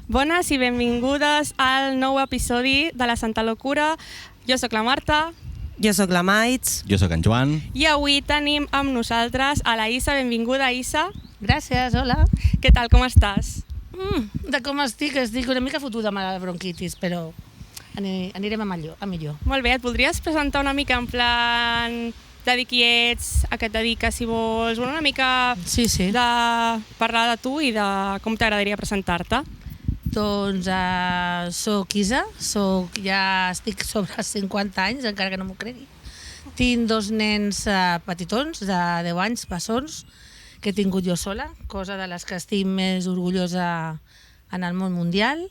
Bones i benvingudes al nou episodi de la Santa Locura. Jo sóc la Marta. Jo sóc la Maits. Jo sóc en Joan. I avui tenim amb nosaltres a la Issa. Benvinguda, Issa. Gràcies, hola. Què tal, com estàs? De com estic una mica fotuda amb la bronquitis, però anirem a millor. Molt bé, et voldries presentar una mica en plan de dir qui ets, a què et dediques, si vols, una mica Sí. de parlar de tu i de com t'agradaria presentar-te? Doncs soc Isa, ja estic sobre 50 anys, encara que no m'ho cregui. Tinc 2 nens petitons, de 10 anys, bessons, que he tingut jo sola, cosa de les que estic més orgullosa en el món mundial.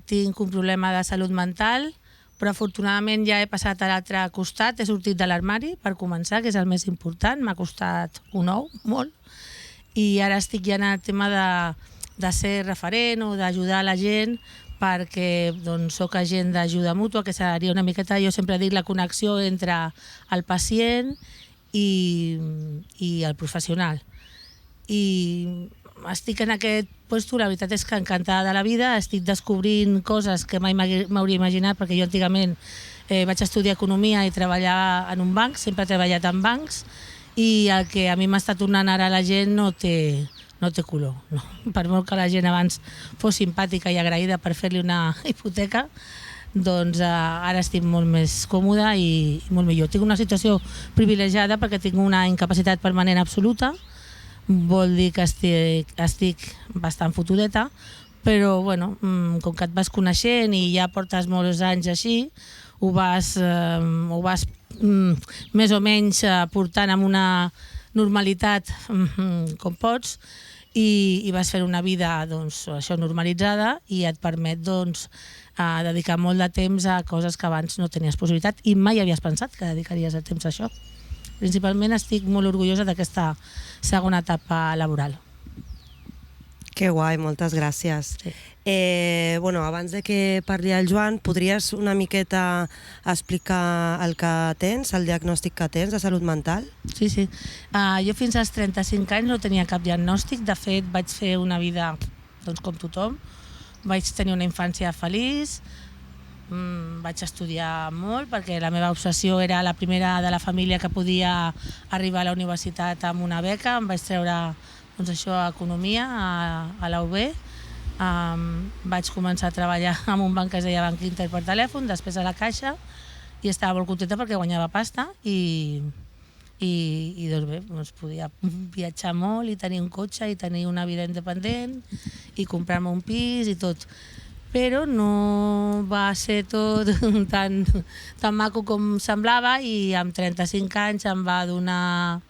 Tinc un problema de salut mental, però afortunadament ja he passat a l'altre costat, he sortit de l'armari per començar, que és el més important, m'ha costat un ou, molt, i ara estic ja en el tema de ser referent o d'ajudar la gent, perquè soc agent d'ajuda mútua, que seria una miqueta, jo sempre dic, la connexió entre el pacient i el professional. I estic en aquest lloc, la veritat és que encantada de la vida, estic descobrint coses que mai m'hauria imaginat, perquè jo antigament vaig estudiar economia i treballar en un banc, sempre he treballat en bancs, i el que a mi m'està tornant ara la gent no té color. No. Per molt que la gent abans fos simpàtica i agraïda per fer-li una hipoteca, doncs ara estic molt més còmoda i molt millor. Tinc una situació privilegiada perquè tinc una incapacitat permanent absoluta, vol dir que estic bastant fotudeta, però bueno, com que et vas coneixent i ja portes molts anys així, ho vas més o menys portant amb una normalitat com pots, i vas fer una vida això normalitzada i et permet dedicar molt de temps a coses que abans no tenies possibilitat i mai havies pensat que dedicaries el temps a això. Principalment estic molt orgullosa d'aquesta segona etapa laboral. Que guai, moltes gràcies. Sí. Abans de que parli el Joan, podries una miqueta explicar el que tens, el diagnòstic que tens de salut mental? Sí. Jo fins als 35 anys no tenia cap diagnòstic. De fet, vaig fer una vida com tothom. Vaig tenir una infància feliç, vaig estudiar molt perquè la meva obsessió era la primera de la família que podia arribar a la universitat amb una beca. Em vaig treure economia a la UB. Vaig començar a treballar en un banc que es deia Banc Inter per telèfon, després a la Caixa, i estava molt contenta perquè guanyava pasta i podia viatjar molt i tenir un cotxe i tenir una vida independent i comprar-me un pis i tot. Però no va ser tot tan maco com semblava i amb 35 anys em va donar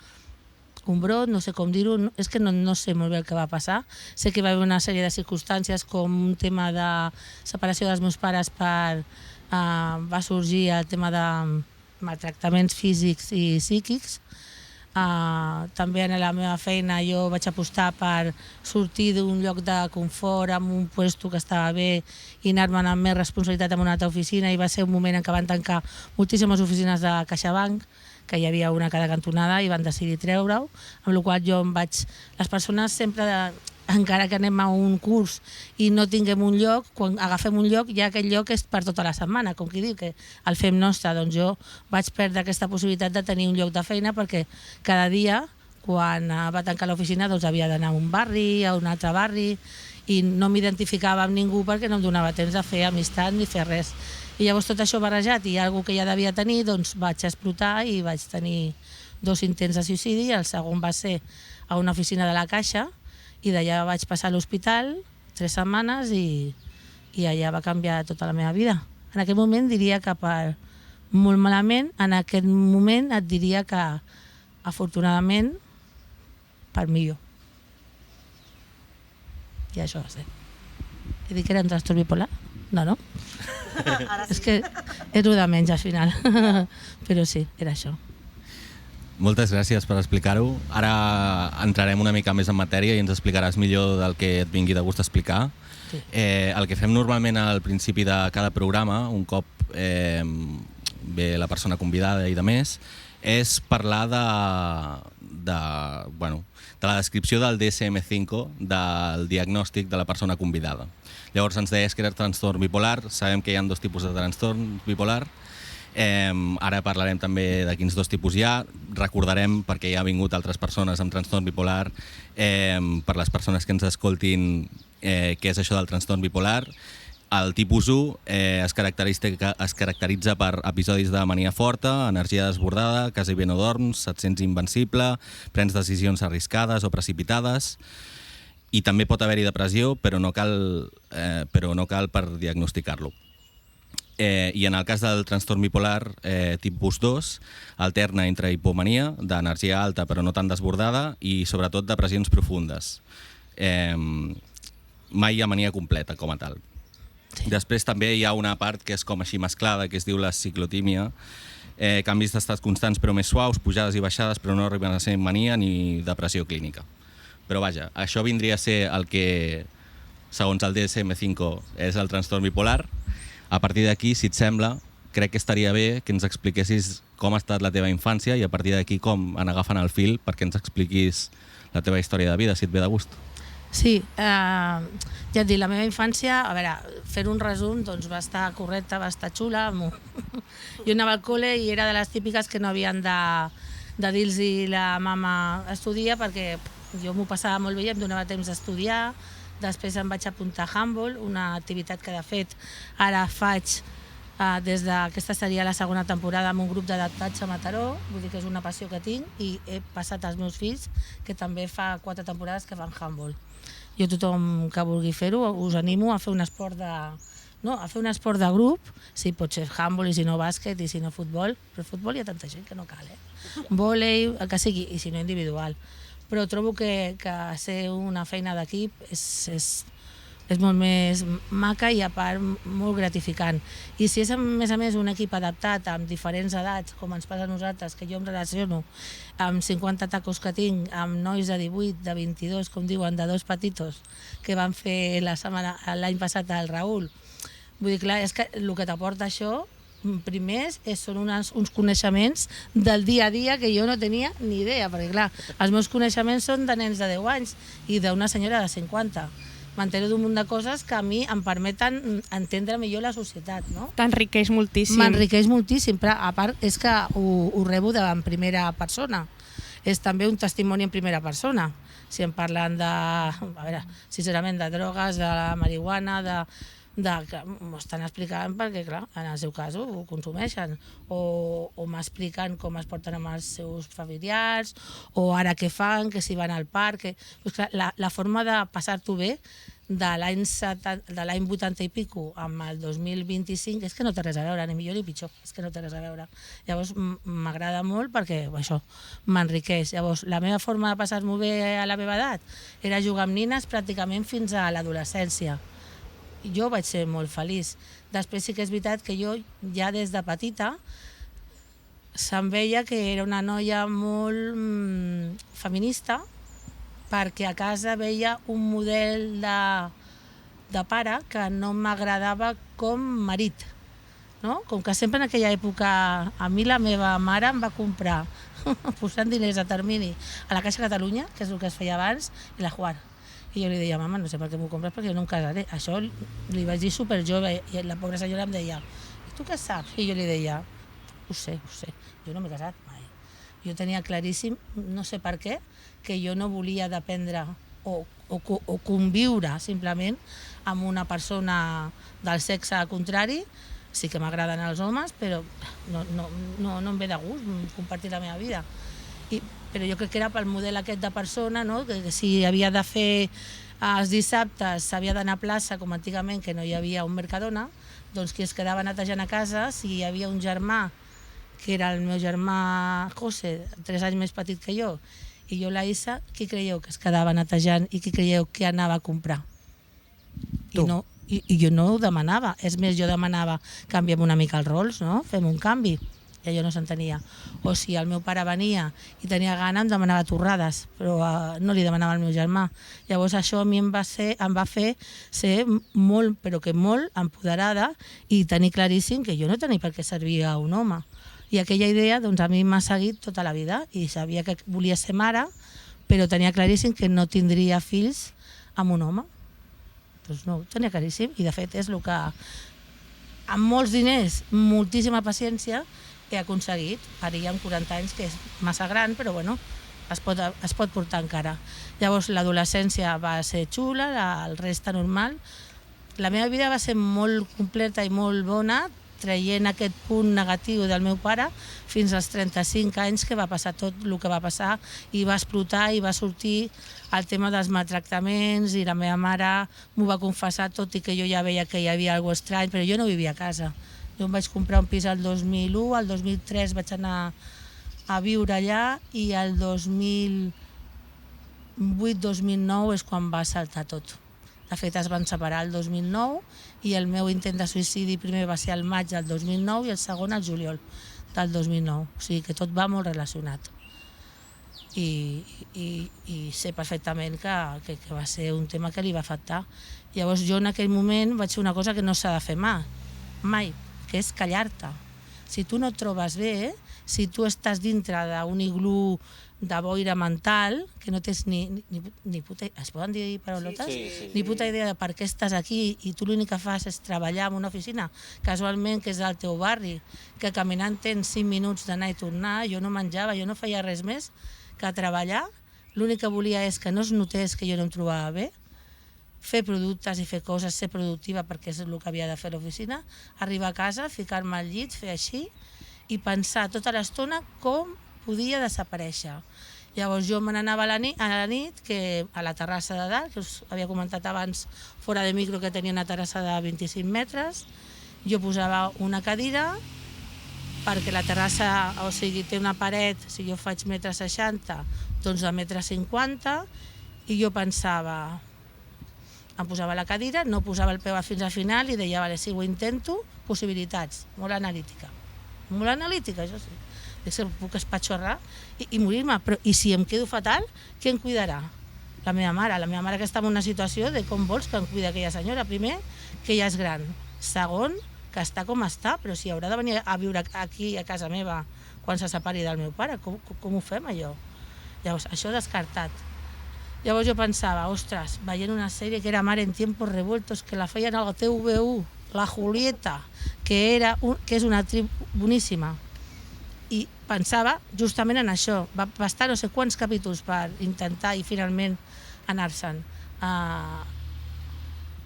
un brot, no sé com dir-ho, és que no sé molt bé el que va passar. Sé que va haver una sèrie de circumstàncies com un tema de separació dels meus pares, va sorgir el tema de maltractaments físics i psíquics. També en la meva feina jo vaig apostar per sortir d'un lloc de confort amb un lloc que estava bé i anar-me'n amb més responsabilitat en una altra oficina, i va ser un moment en què van tancar moltíssimes oficines de CaixaBank, que hi havia una a cada cantonada, i van decidir treure-ho, amb la qual jo em vaig... Les persones sempre, encara que anem a un curs i no tinguem un lloc, quan agafem un lloc, ja aquell lloc és per tota la setmana, com qui diu, que el fem nostre. Doncs jo vaig perdre aquesta possibilitat de tenir un lloc de feina perquè cada dia, quan va tancar l'oficina, havia d'anar a un barri, a un altre barri, i no m'identificava amb ningú perquè no em donava temps de fer amistat ni fer res. I llavors tot això barrejat i alguna que ja devia tenir, vaig explotar i vaig tenir 2 intents de suïcidi. El segon va ser a una oficina de la Caixa i d'allà vaig passar a l'hospital 3 setmanes i allà va canviar tota la meva vida. En aquell moment diria que per molt malament, en aquest moment et diria que afortunadament per millor. I això va ser. He dit que era un trastorn bipolar? No? És que és el de menys al final. Però sí, era això. Moltes gràcies per explicar-ho. Ara entrarem una mica més en matèria i ens explicaràs millor del que et vingui de gust explicar. Sí. El que fem normalment al principi de cada programa, un cop ve la persona convidada i de més, és parlar de la descripció del DSM-5 del diagnòstic de la persona convidada. Llavors ens deies que era trastorn bipolar, sabem que hi ha dos tipus de trastorn bipolar, ara parlarem també de quins dos tipus hi ha, recordarem, perquè hi ha vingut altres persones amb trastorn bipolar, per les persones que ens escoltin què és això del trastorn bipolar. El tipus 1 es caracteritza per episodis de mania forta, energia desbordada, quasi bé no dorms, et sents invencible, prens decisions arriscades o precipitades, i també pot haver-hi depressió, però no cal per diagnosticar-lo. I en el cas del trastorn bipolar tipus 2, alterna entre hipomania, d'energia alta però no tan desbordada, i sobretot depressions profundes. Mai hi ha mania completa com a tal. Sí. Després també hi ha una part que és com així mesclada, que es diu la ciclotímia, canvis d'estats constants però més suaus, pujades i baixades, però no arriben a ser mania ni depressió clínica. Però vaja, això vindria a ser el que, segons el DSM-5, és el trastorn bipolar. A partir d'aquí, si et sembla, crec que estaria bé que ens expliquessis com ha estat la teva infància i a partir d'aquí com en agafen el fil perquè ens expliquis la teva història de vida, si et ve de gust. Sí, ja et dic, la meva infància, a veure, fer un resum, doncs va estar correcta, va estar xula. Jo anava al col·le i era de les típiques que no havien de dir-los la mama estudia, perquè jo m'ho passava molt bé i em donava temps d'estudiar. Després em vaig apuntar a handball, una activitat que de fet ara faig des d'aquesta seria la segona temporada amb un grup d'adaptats a Mataró, vull dir que és una passió que tinc, i he passat als meus fills, que també fa 4 temporades que fan handball. Jo tothom que vulgui fer-ho us animo a fer un esport de grup, si pot ser handball i si no bàsquet i si no futbol, però futbol hi ha tanta gent que no cal, vòlei, el que sigui, i si no individual. Però trobo que ser una feina d'equip és molt més maca i a part molt gratificant. I si és a més un equip adaptat amb diferents edats, com ens passa a nosaltres, que jo em relaciono amb 50 tacos que tinc, amb nois de 18, de 22, com diuen, de 2 petitos, que van fer l'any passat al Raül. Vull dir, clar, és que el que t'aporta això, primers són uns coneixements del dia a dia que jo no tenia ni idea, perquè clar, els meus coneixements són de nens de 10 anys i d'una senyora de 50. M'entero d'un munt de coses que a mi em permeten entendre millor la societat, no? T'enriqueix moltíssim. M'enriqueix moltíssim, però a part és que ho rebo en primera persona. És també un testimoni en primera persona. Si em parlen a veure, sincerament, de drogues, de la marihuana, que m'ho estan explicant perquè, clar, en el seu cas ho consumeixen, o m'expliquen com es porten amb els seus familiars, o ara què fan, que si van al parc. Pues, clar, la forma de passar-t'ho bé de l'any 80 i pico amb el 2025 és que no té res a veure, ni millor ni pitjor, és que no té res a veure. Llavors m'agrada molt perquè això m'enriqueix. Llavors la meva forma de passar-m'ho bé a la meva edat era jugar amb nines pràcticament fins a l'adolescència. Jo vaig ser molt feliç. Després sí que és veritat que jo ja des de petita se'm veia que era una noia molt feminista, perquè a casa veia un model de pare que no m'agradava com marit. No? Com que sempre en aquella època a mi la meva mare em va comprar posant diners a termini a la Caixa Catalunya, que és el que es feia abans, i la Juar. I jo li deia, mama, no sé per què m'ho compres, perquè jo no em casaré. Això li vaig dir superjove, i la pobra senyora em deia, i tu què saps? I jo li deia, ho sé, jo no m'he casat mai. Jo tenia claríssim, no sé per què, que jo no volia dependre o conviure simplement amb una persona del sexe contrari. Sí que m'agraden els homes, però no em ve de gust compartir la meva vida. Però jo crec que era pel model aquest de persona, no? Que si havia de fer els dissabtes, s'havia d'anar a plaça, com antigament, que no hi havia un Mercadona, doncs qui es quedava netejant a casa, si hi havia un germà, que era el meu germà José, 3 anys més petit que jo, i jo la Isa, qui creieu que es quedava netejant i qui creieu que anava a comprar? Tu. I jo no ho demanava, és més, jo demanava canviem una mica els rols, no? Fem un canvi. I allò no s'entenia. O si el meu pare venia i tenia gana, em demanava torrades, però no li demanava al meu germà. Llavors això a mi em va fer ser molt, però que molt empoderada i tenir claríssim que jo no tenia per què servir a un home. I aquella idea doncs, a mi m'ha seguit tota la vida i sabia que volia ser mare, però tenia claríssim que no tindria fills amb un home. Doncs no, ho tenia claríssim, i de fet és el que amb molts diners, moltíssima paciència, he aconseguit. Ara ja amb 40 anys, que és massa gran, però bueno, es pot portar encara. Llavors l'adolescència va ser xula, el resta normal. La meva vida va ser molt completa i molt bona, traient aquest punt negatiu del meu pare fins als 35 anys, que va passar tot el que va passar i va explotar i va sortir el tema dels maltractaments, i la meva mare m'ho va confessar, tot i que jo ja veia que hi havia alguna cosa estrany, però jo no vivia a casa. Jo em vaig comprar un pis el 2001, el 2003 vaig anar a viure allà, i el 2008-2009 és quan va saltar tot. De fet, es van separar el 2009 i el meu intent de suïcidi primer va ser al maig del 2009 i el segon al juliol del 2009. O sigui que tot va molt relacionat. I sé perfectament que va ser un tema que li va afectar. Llavors jo en aquell moment vaig fer una cosa que no s'ha de fer mai, que és callar-te. Si tu no et trobes bé, si tu estàs dintre d'un iglú de boira mental, que no tens ni puta... Es poden dir paraulotes? Sí. Ni puta idea de per què estàs aquí, i tu l'únic que fas és treballar en una oficina, casualment que és del teu barri, que caminant tens 5 minuts d'anar i tornar, jo no menjava, jo no feia res més que treballar, l'únic que volia és que no es notés que jo no em trobava bé, fer productes i fer coses, ser productiva, perquè és el que havia de fer a l'oficina, arribar a casa, ficar-me al llit, fer així, i pensar tota l'estona com podia desaparèixer. Llavors jo me n'anava a la nit, que a la terrassa de dalt, que us havia comentat abans fora de micro que tenia una terrassa de 25 metres, jo posava una cadira, perquè la terrassa, o sigui, té una paret, si jo faig 1,60 m, doncs de 1,50 m, i jo pensava, em posava la cadira, no posava el peu fins al final i deia, vale, si ho intento, possibilitats, molt analítica, això sí. Dic, puc espatxorrar i morir-me, però i si em quedo fatal, qui em cuidarà? La meva mare que està en una situació de com vols que em cuida aquella senyora. Primer, que ja és gran. Segon, que està com està, però si haurà de venir a viure aquí a casa meva quan se separi del meu pare, com ho fem allò? Llavors, això descartat. Llavors jo pensava, ostres, veient una sèrie que era Mar en tiempos revueltos, que la feien al TVU, la Julieta, que és una actriu boníssima, i pensava justament en això. Va estar no sé quants capítols per intentar i finalment anar-se'n.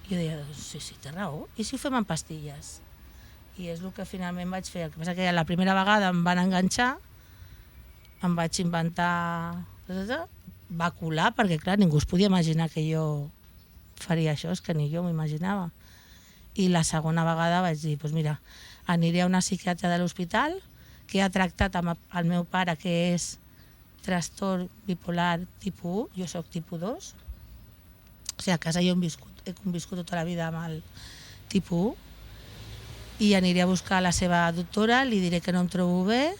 Jo deia, sí, té raó, i si ho fem amb pastilles? I és el que finalment vaig fer. El que passa que la primera vegada em van enganxar, em vaig inventar... Va colar, perquè clar, ningú es podia imaginar que jo faria això, és que ni jo m'ho imaginava. I la segona vegada vaig dir, doncs mira, aniré a una psiquiatra de l'hospital, que ha tractat amb el meu pare, que és trastorn bipolar tipus 1, jo soc tipus 2. O sigui, a casa jo he conviscut tota la vida amb el tipus 1, i aniré a buscar la seva doctora, li diré que no em trobo bé,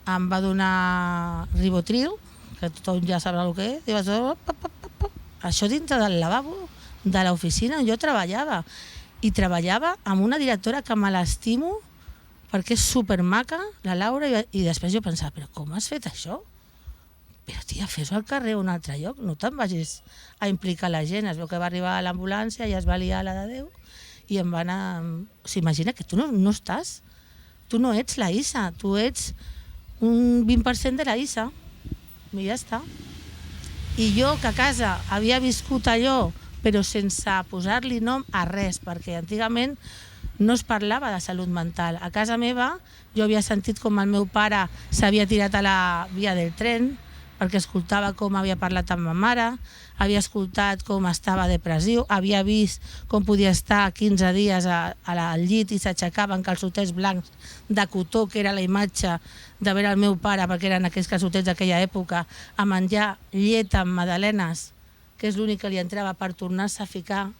em va donar Ribotril, que tothom ja sabrà el que és, i vaig dir, això dintre del lavabo de l'oficina on jo treballava, i treballava amb una directora que me l'estimo, perquè és supermaca, la Laura, i després jo pensava, però com has fet això? Però tia, fes-ho al carrer o un altre lloc, no te'n vagis a implicar la gent. Es veu que va arribar a l'ambulància i es va liar la de Déu, i em va anar... O sigui, imagina que tu no estàs, tu no ets la Isa, tu ets un 20% de la Isa, i ja està. I jo, que a casa havia viscut allò, però sense posar-li nom a res, perquè antigament no es parlava de salut mental. A casa meva jo havia sentit com el meu pare s'havia tirat a la via del tren perquè escoltava com havia parlat amb ma mare, havia escoltat com estava depressiu, havia vist com podia estar 15 dies al llit i s'aixecava amb calçotets blancs de cotó, que era la imatge de veure el meu pare, perquè eren aquells calçotets d'aquella època, a menjar llet amb magdalenes, que és l'únic que li entrava per tornar-se a ficar.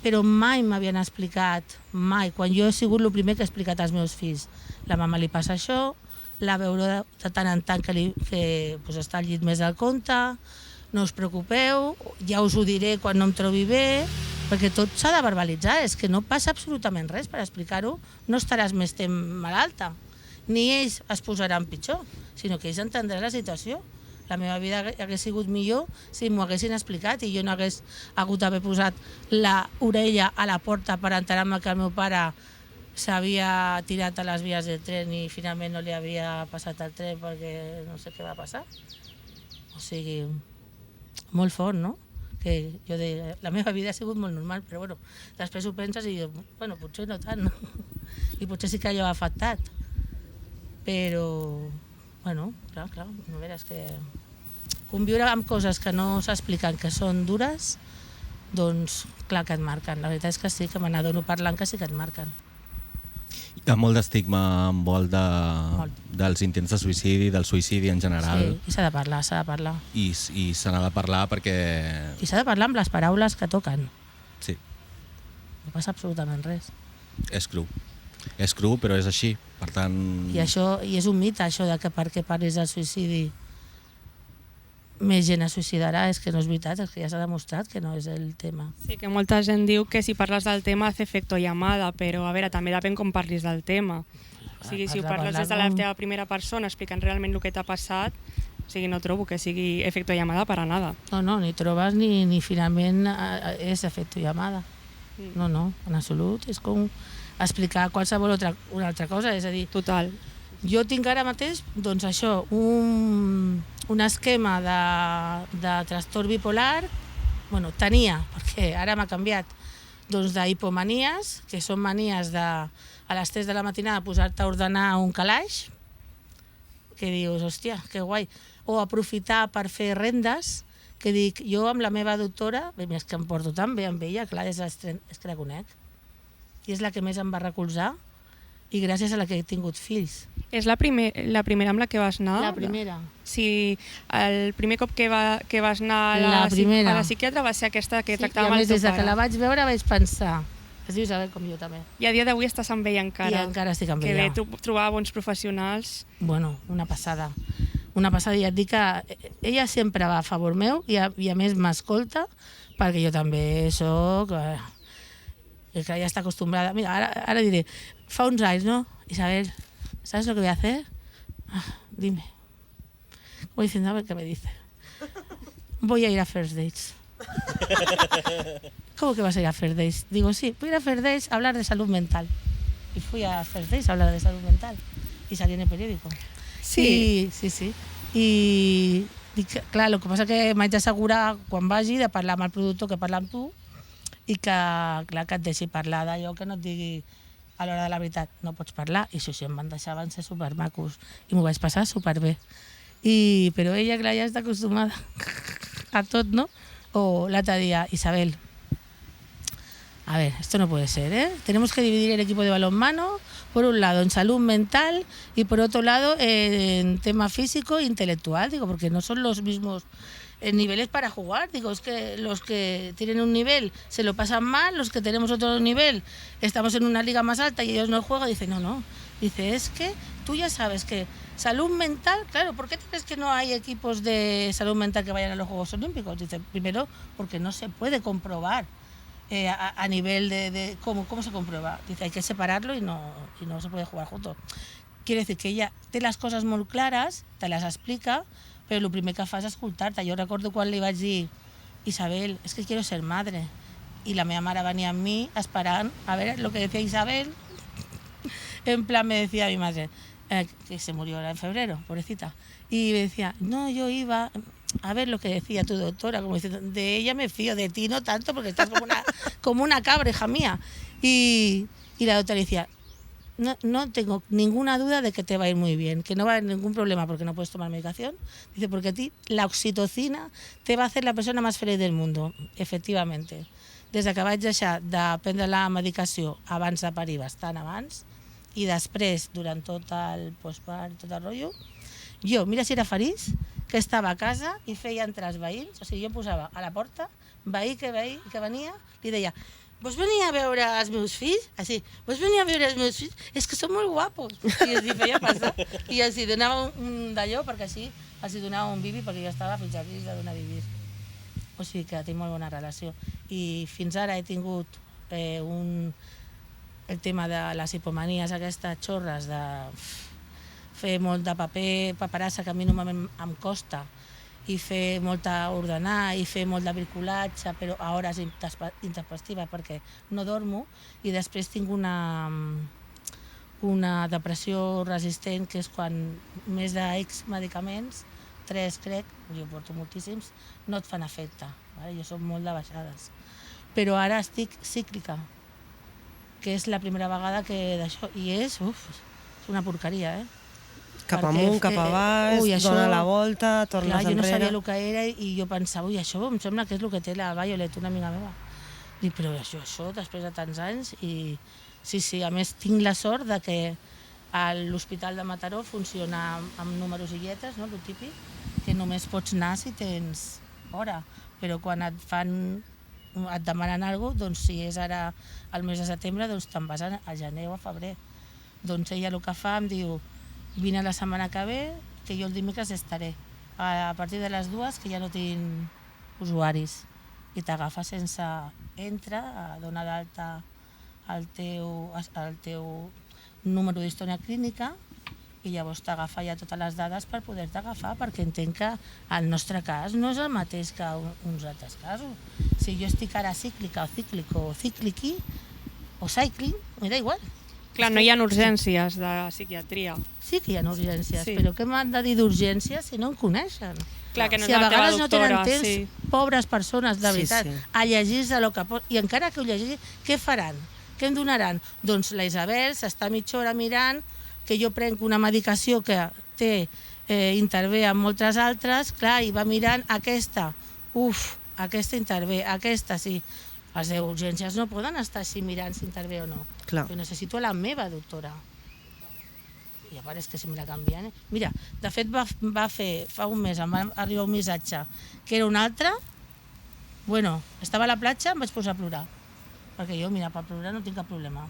Però mai m'havien explicat, mai, quan jo he sigut el primer que he explicat als meus fills. La mama li passa això, la veuré de tant en tant que està al llit més del compte, no us preocupeu, ja us ho diré quan no em trobi bé, perquè tot s'ha de verbalitzar, és que no passa absolutament res per explicar-ho, no estaràs més temps malalta, ni ells es posaran pitjor, sinó que ells entendran la situació. La meva vida hagués sigut millor si m'ho haguessin explicat i jo no hagués hagut d'haver posat l'orella a la porta per enterar-me que el meu pare s'havia tirat a les vies del tren i finalment no li havia passat el tren perquè no sé què va passar. O sigui, molt fort, no? Que jo deia, la meva vida ha sigut molt normal, però bueno, després ho penses i dius, bueno, potser no tant, no? I potser sí que allò ha afectat. Però, bueno, clar, a veure, és que conviure amb coses que no s'expliquen, que són dures, doncs clar que et marquen. La veritat és que sí, que me n'adono parlant que sí que et marquen. Hi ha molt d'estigma envolt dels intents de suïcidi, del suïcidi en general. Sí, i s'ha de parlar, s'ha de parlar. I se n'ha de parlar perquè... I s'ha de parlar amb les paraules que toquen. Sí. No passa absolutament res. És cru. És cru, però és així. Per tant... I és un mite, això de que perquè parlis del suïcidi més gent es suïcidarà, és que no és veritat, és que ja s'ha demostrat que no és el tema. Sí, que molta gent diu que si parles del tema hace efecto llamada, però a veure, també depèn com parlis del tema. O sigui, si ho parles des de la teva primera persona explicant realment el que t'ha passat, o sigui, no trobo que sigui efecto llamada para nada. No, ni trobes ni finalment és efecto llamada. No, en absolut. És com explicar qualsevol una altra cosa, és a dir... Total. Jo tinc ara mateix, doncs això, un esquema de trastorn bipolar, bueno, tenia, perquè ara m'ha canviat, doncs d'hipomanies, que són manies de a les 3 de la matinada posar-te a ordenar un calaix, que dius, hòstia, que guai, o aprofitar per fer rendes, que dic, jo amb la meva doctora, és que em porto tan bé amb ella, clar, és que la conec, i és la que més em va recolzar, i gràcies a la que he tingut fills. És la primera amb la que vas anar? La primera. Sí, el primer cop que vas anar a la psiquiatra va ser aquesta que tractava amb el teu pare. Des que la vaig veure vaig pensar, es diu Isabel com jo també. I a dia d'avui estàs amb ella encara. I encara estic amb ella. Que bé trobar bons professionals. Bueno, una passada. Una passada, i et dic que ella sempre va a favor meu i a més m'escolta, perquè jo també soc... que ya está acostumbrada. Mira, ahora diré, fa uns anys, ¿no? Isabel, ¿sabes lo que voy a hacer? Dime. Como diciendo, a ver qué me dice. Voy a ir a First Dates. ¿Cómo que vas a ir a First Dates? Digo, sí, voy a ir a First Dates a hablar de salud mental. Y fui a First Dates a hablar de salud mental. Y salí en el periódico. Sí. Sí. I clar, el que passa que m'haig d'assegurar quan vagi de parlar amb el productor que parla amb tu i que, clar, que et deixi parlar d'allò que no et digui a l'hora de la veritat, no pots parlar. I això sí, em van deixar, van ser supermacos i m'ho vaig passar superbé. Però ella, clar, ja està acostumada a tot, ¿no? O l'altre dia, Isabel, a ver, esto no puede ser, ¿eh? Tenemos que dividir el equipo de balonmano, por un lado en salud mental y por otro lado en tema físico e intelectual, digo, porque no son los mismos niveles para jugar, digo, es que los que tienen un nivel se lo pasan mal, los que tenemos otro nivel estamos en una liga más alta y ellos no juegan, dice, no, dice, es que tú ya sabes que salud mental, claro, ¿por qué crees que no hay equipos de salud mental que vayan a los Juegos Olímpicos? Dice, primero, porque no se puede comprobar a nivel de cómo se comprueba. Dice, hay que separarlo y no se puede jugar juntos. Quiere decir que ella té les coses molt clares, te les explica, però el primer que fa és escoltar-te. Jo recordo quan li vaig dir, Isabel, es que quiero ser madre. I la meva mare venia amb mi esperant a ver lo que decía Isabel. En plan, me decía mi madre, que se murió en febrero, pobrecita. Y me decía, no, yo iba a ver lo que decía tu doctora, como diciendo, de ella me fío, de ti no tanto, porque estás como una cabra, hija mía. Y la doctora decía, no tengo ninguna duda de que te va a ir muy bien, que no va a haber ningún problema porque no puedes tomar medicación. Dice, porque a ti la oxitocina te va a hacer la persona más feliz del mundo. Efectivamente. Des que vaig deixar de prendre la medicació abans de parir, bastant abans, i després, durant tot el postpart, tot el rotllo, jo, mira si era feliç, que estava a casa i feia entrar els veïns, o sigui, jo posava a la porta, veí que venia, li deia, vols venir a veure els meus fills? Així, vols venir a veure els meus fills? És que són molt guapos. I els feia passar. I els donava un d'allò, perquè així els donava un bibi, perquè jo estava fins aquí de donar bibis. O sigui que tinc molt bona relació. I fins ara he tingut el tema de les hipomanies, aquestes xorres de fer molt de paperassa, que a mi normalment em costa, i fer molta ordenar i fer molt de bricolatge, però a hores intempestives perquè no dormo, i després tinc una depressió resistent, que és quan més d'X medicaments, 3 crec, jo porto moltíssims, no et fan efecte. Jo soc molt de baixades. Però ara estic cíclica, que és la primera vegada que d'això, i és una porqueria, Cap amunt, cap a baix, dona la volta, tornes enrere... Jo no sabia el que era i jo pensava, això em sembla que és el que té la Violet, una amiga meva. Dic, però això, després de tants anys, i sí, a més tinc la sort de que l'Hospital de Mataró funciona amb números i lletres, el típic, que només pots anar si tens hora, però quan et demanen alguna cosa, doncs si és ara el mes de setembre, doncs te'n vas a gener o a febrer. Doncs ella el que fa em diu, vine la setmana que ve, que jo el dimecres estaré. A partir de les 2, que ja no tinc usuaris. I t'agafa sense... Entra, dona d'alta el teu número d'història clínica i llavors t'agafa ja totes les dades per poder-te agafar, perquè entenc que el nostre cas no és el mateix que uns altres casos. Si jo estic ara cíclica o cíclico o cícliqui o cycling, m'hi da igual. Clar, no hi ha urgències de psiquiatria. Sí que hi ha urgències, però què m'han de dir d'urgències si no em coneixen? Clar, que no si a és la teva vegades no tenen doctora, temps, pobres persones, de veritat, a llegir-se el que pot, i encara que ho llegeixi, què faran? Què em donaran? Doncs la Isabel s'està mitja hora mirant que jo prenc una medicació que intervé amb moltes altres, clar, i va mirant aquesta, aquesta intervé, aquesta sí. Les urgències no poden estar així mirant si intervé o no. Clar. Jo necessito la meva doctora. I a part és que si me la canvien... Mira, de fet va fer, fa un mes, em va arribar un missatge que era un altre. Bueno, estava a la platja, em vaig posar a plorar. Perquè jo, mira, per plorar no tinc cap problema.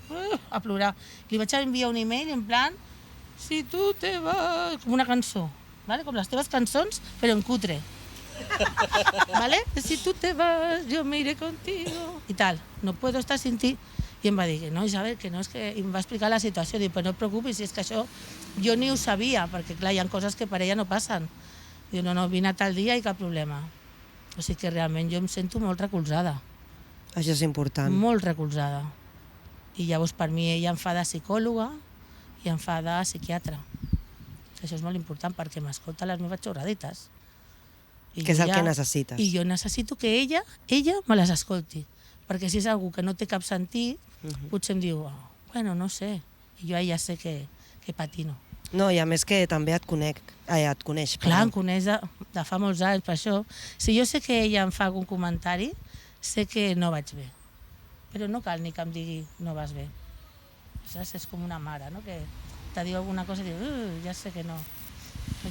A plorar. Li vaig enviar un email en plan, si tu te vas... Com una cançó, ¿vale? Com les teves cançons, però en cutre. ¿Vale? Si tú te vas, yo me iré contigo. I tal, no puedo estar sin ti. I em va dir que no, Isabel, que no, és que... I em va explicar la situació, dic, però no et preocupis, si és que això jo ni ho sabia, perquè clar, hi ha coses que per ella no passen. Diu, no, vine a tal dia i cap problema. O sigui que realment jo em sento molt recolzada. Això és important. Molt recolzada. I llavors per mi ella em fa de psicòloga i em fa de psiquiatra. Això és molt important perquè m'escolta les meves xorradites. Que és el que necessites. I jo necessito que ella me les escolti. Perquè si és algú que no té cap sentit, potser em diu, bueno, no sé. I jo ja sé que patino. No, i a més que també et coneix. Clar, em coneix de fa molts anys, per això. Si jo sé que ella em fa algun comentari, sé que no vaig bé. Però no cal ni que em digui no vas bé. Saps? És com una mare, no? Que te diu alguna cosa i diu, ja sé que no.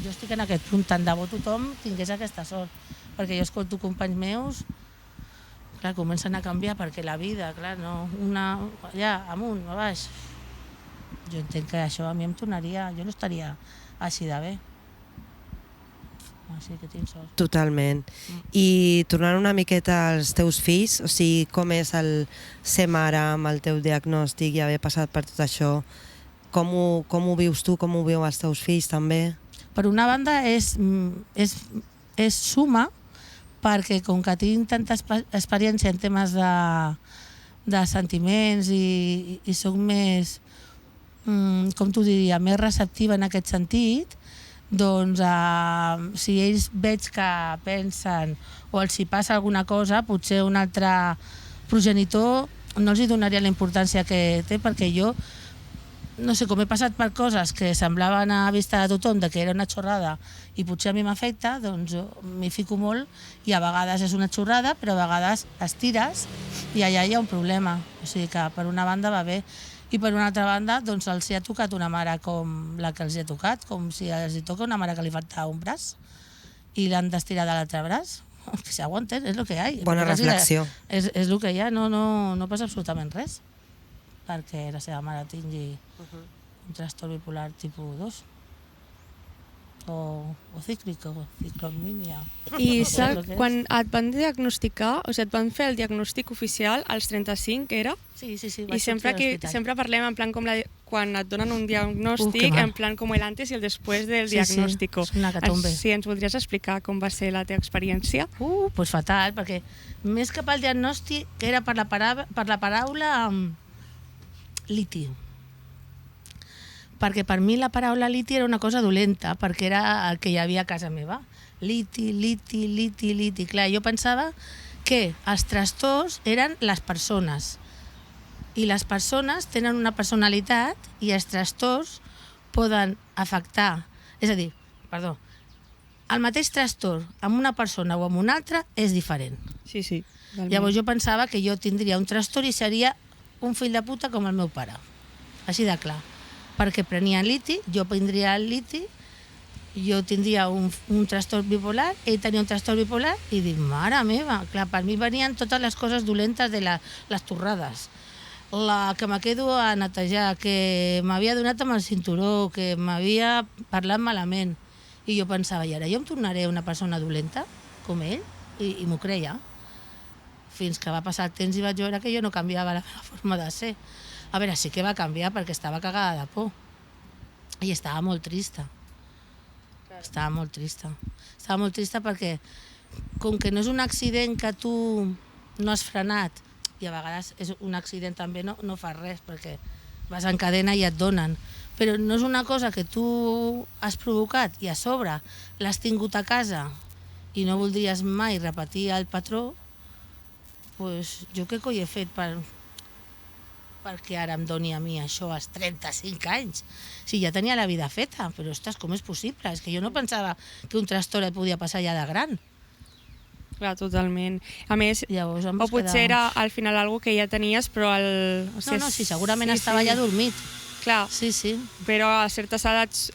Jo estic en aquest punt, tant de bo tothom tingués aquesta sort, perquè jo escolto companys meus, clar, comencen a canviar perquè la vida, clar, no, una allà, amunt, a baix. Jo entenc que això a mi em tornaria, jo no estaria així de bé. Així que tinc sort. Totalment. I tornant una miqueta als teus fills, o sigui, com és el ser mare amb el teu diagnòstic i haver passat per tot això, com ho vius tu, com ho viu els teus fills també? Per una banda és suma, perquè com que tinc tanta experiència en temes de sentiments i soc més, com t'ho diria, més receptiva en aquest sentit, doncs si ells veig que pensen o els hi passa alguna cosa, potser un altre progenitor no els hi donaria la importància que té, perquè jo no sé, com he passat per coses que semblaven a vista de tothom que era una xorrada i potser a mi m'afecta, doncs m'hi fico molt i a vegades és una xorrada, però a vegades estires i allà hi ha un problema. O sigui que per una banda va bé. I per una altra banda, doncs els hi ha tocat una mare com la que els hi ha tocat, com si els hi toca una mare que li falta un braç i l'han d'estirar de l'altre braç. Que s'aguanten, és el que hi ha. Bona reflexió. És el que hi ha, no passa absolutament res perquè la seva mare tingui un trastorn bipolar tipus 2. o ciclomínia. I No sé saps, lo que és. quan et van diagnosticar, o sigui, et van fer el diagnòstic oficial als 35, era? Sí, I vaig sempre, sortir de aquí, l'hospital. sempre parlem en plan com quan et donen un diagnòstic, que mal. en plan com el antes i el després del Sí, diagnòstico. és una hecatombe. Si ens voldries explicar com va ser la teva experiència? Pues fatal, perquè més que pel diagnòstic era per la paraula liti. Perquè per mi la paraula liti era una cosa dolenta, perquè era el que hi havia a casa meva. Liti. Clar, jo pensava que els trastorns eren les persones. I les persones tenen una personalitat i els trastorns poden afectar. És a dir, el mateix trastorn amb una persona o amb una altra és diferent. Sí. Totalment. Llavors jo pensava que jo tindria un trastorn i seria un fill de puta com el meu pare. Així de clar. Perquè prenia liti, jo prendria el liti, jo tindria un trastorn bipolar, ell tenia un trastorn bipolar, i dic, mare meva, clar, per mi venien totes les coses dolentes de les torrades. Que me quedo a netejar, que m'havia donat amb el cinturó, que m'havia parlat malament. I jo pensava, i ara jo em tornaré una persona dolenta, com ell? I m'ho creia. Fins que va passar el temps i vaig veure que jo no canviava la meva forma de ser. A veure, sí que va canviar perquè estava cagada de por. I estava molt trista. Estava molt trista perquè, com que no és un accident que tu no has frenat, i a vegades és un accident també no fas res, perquè vas en cadena i et donen, però no és una cosa que tu has provocat i a sobre l'has tingut a casa i no voldries mai repetir el patró, doncs jo què coi he fet perquè ara em doni a mi això als 35 anys? Si ja tenia la vida feta, però ostres, com és possible? És que jo no pensava que un trastorn et podia passar ja de gran. Clar, totalment. A més, Llavors, o potser era al final algo que ja tenies, però sí, segurament estava ja dormit. Clar, Sí. però a certes edats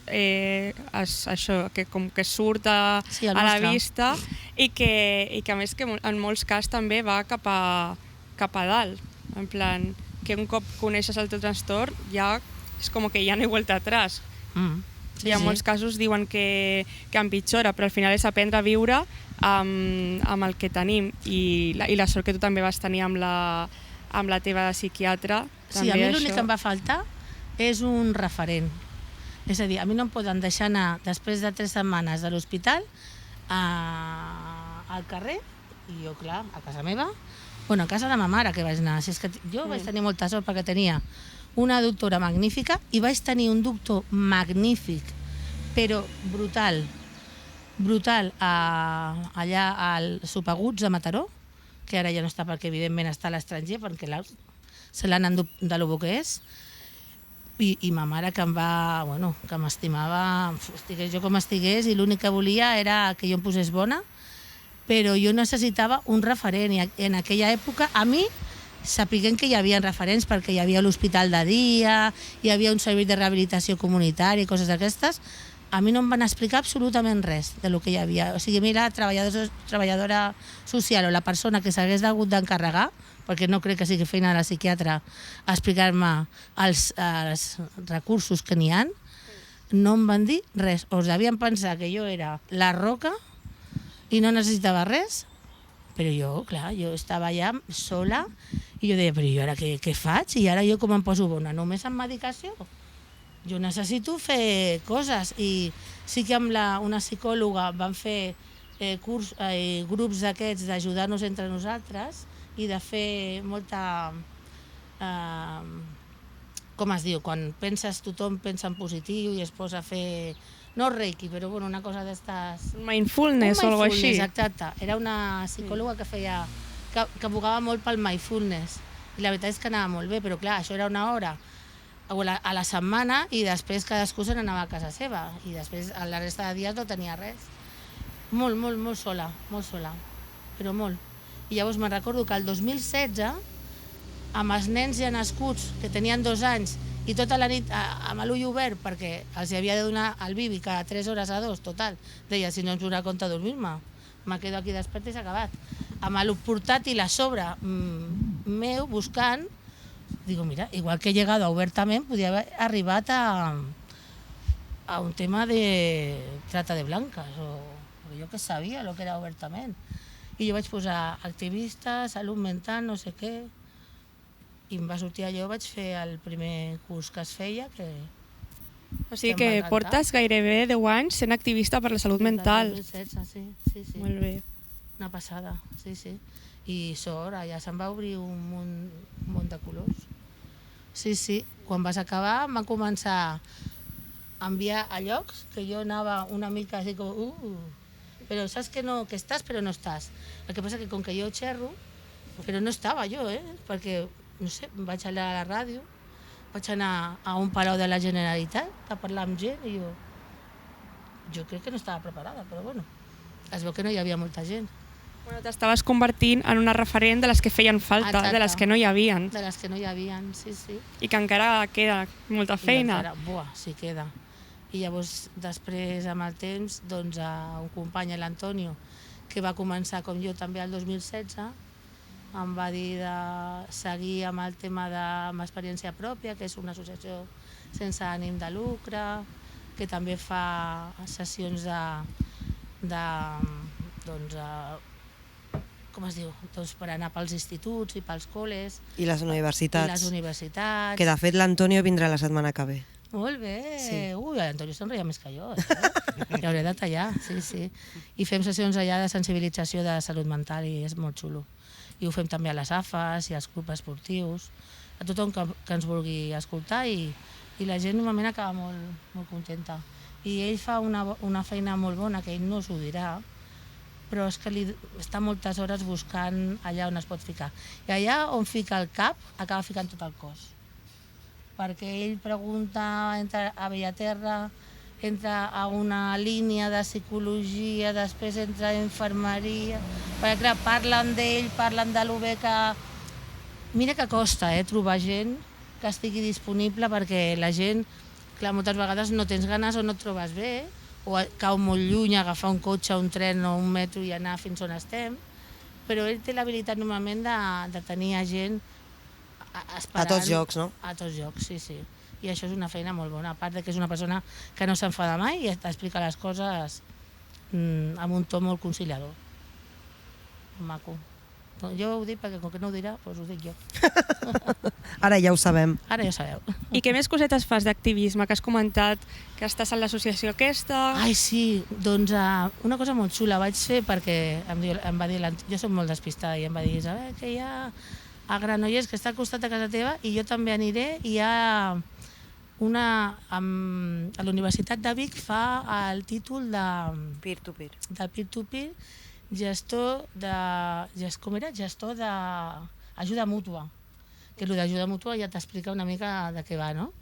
això, que com que surt a la vista i que a més que en molts casos també va cap a dalt, en plan que un cop coneixes el teu trastorn ja és com que ja no hi vuelta atrás. I en molts casos diuen que empitjora, però al final és aprendre a viure amb el que tenim i la sort que tu també vas tenir amb la teva psiquiatra. Sí, a mi l'únic que em va faltar és un referent. És a dir, a mi no em poden deixar anar després de 3 setmanes de l'hospital al carrer, i jo, clar, a casa meva, a casa de ma mare que vaig anar. És que jo vaig tenir molta sort perquè tenia una doctora magnífica i vaig tenir un doctor magnífic, però brutal, allà al Supaguts de Mataró, que ara ja no està perquè evidentment està a l'estranger, perquè se l'han endut de lo bo que és, i ma mare que que m'estimava, estigués jo com estigués, i l'únic que volia era que jo em posés bona, però jo necessitava un referent, i en aquella època a mi sapiguem que hi havia referents perquè hi havia l'hospital de dia, hi havia un servei de rehabilitació comunitari i coses d'aquestes, a mi no em van explicar absolutament res de lo que hi havia. O sigui, mira, treballadora social o la persona que s'hagués hagut d'encarregar, perquè no crec que sigui feina de la psiquiatra explicar-me els recursos que n'hi ha, no em van dir res. O devien pensar que jo era la roca i no necessitava res, però jo, clar, jo estava allà sola i jo deia, però jo ara què faig? I ara jo com em poso bona? Només amb medicació? Jo necessito fer coses. I sí que amb una psicòloga vam fer grups d'aquests d'ajudar-nos entre nosaltres i de fer molta... com es diu? Quan penses, tothom pensa en positiu i es posa a fer... No reiki, però una cosa d'estes... Mindfulness o alguna cosa així. Exacte. Era una psicòloga que feia... que abogava molt pel mindfulness. I la veritat és que anava molt bé, però clar, això era una hora a la setmana i després cadascú se n'anava a casa seva. I després a la resta de dies no tenia res. Molt sola, però molt. I llavors me'n recordo que el 2016, amb els nens ja nascuts, que tenien 2 anys, i tota la nit amb l'ull obert, perquè els havia de donar el bibi cada 3 hores a 2, total. Deia, si no ens donarà compte dormir-me, me quedo aquí desperta i s'ha acabat. Amb el portàtil a sobre meu, buscant, digo, mira, igual que he llegado obertament, podia haver arribat a un tema de trata de blancas, o jo que sabia el que era obertament. I jo vaig posar activista, salut mental, no sé què, i em va sortir allò, vaig fer el primer curs que es feia, que... O sigui que portes gairebé 10 anys sent activista per la salut mental. 2016, sí. Molt bé. Una passada, sí. I sort, allà se'n va obrir un món de colors. Sí. Quan vas acabar em van començar a enviar a llocs que jo anava una mica així com... Però saps que estàs però no estàs. El que passa que com que jo xerro, però no estava jo, perquè, no sé, vaig anar a la ràdio, vaig anar a un palau de la Generalitat a parlar amb gent i jo crec que no estava preparada, però bueno, es veu que no hi havia molta gent. Bueno, t'estaves convertint en una referent de les que feien falta, Exacte. De les que no hi havien. De les que no hi havien, sí. I que encara queda molta feina. I encara, sí queda. I llavors, després, amb el temps, doncs, un company, l'Antonio, que va començar com jo també el 2016, em va dir de seguir amb el tema amb experiència pròpia, que és una associació sense ànim de lucre, que també fa sessions com es diu? Doncs per anar pels instituts i pels col·les. I les universitats. I les universitats. Que de fet l'Antonio vindrà la setmana que ve. Molt bé. Sí. Ui, l'Antonio somreia més que jo. L'hauré de tallar, sí. I fem sessions allà de sensibilització de salut mental i és molt xulo. I ho fem també a les AFAs i als clubs esportius, a tothom que ens vulgui escoltar i la gent normalment acaba molt contenta. I ell fa una feina molt bona, que ell no s'ho dirà, però és que està moltes hores buscant allà on es pot ficar. I allà on fica el cap, acaba ficant tot el cos. Perquè ell pregunta, entra a Bellaterra, entra a una línia de psicologia, després entra a infermeria, perquè clar, parlen d'ell, parlen de lo bé que... Mira que costa trobar gent que estigui disponible, perquè la gent, clar, moltes vegades no tens ganes o no et trobes bé, o cau molt lluny agafar un cotxe, un tren o un metro i anar fins on estem, però ell té l'habilitat normalment de tenir gent esperant... A tots llocs, no? A tots llocs, sí. I això és una feina molt bona, a part que és una persona que no s'enfada mai i t'explica les coses amb un to molt conciliador. Maco. Jo ho dic perquè com que no ho dirà, doncs ho dic jo. Ara ja ho sabem. Ara ja ho sabeu. I què més cosetes fas d'activisme? Que has comentat que estàs en l'associació aquesta... Ai, sí, doncs una cosa molt xula vaig fer perquè em va dir, jo soc molt despistada i em va dir, Isabel, que hi ha a Granollers, que està al costat de casa teva, i jo també aniré, i hi ha a la Universitat de Vic fa el títol de... Peer-to-peer. De peer-to-peer, gestor d'ajuda mútua. Que el d'ajuda mútua ja t'explica una mica de què va, no?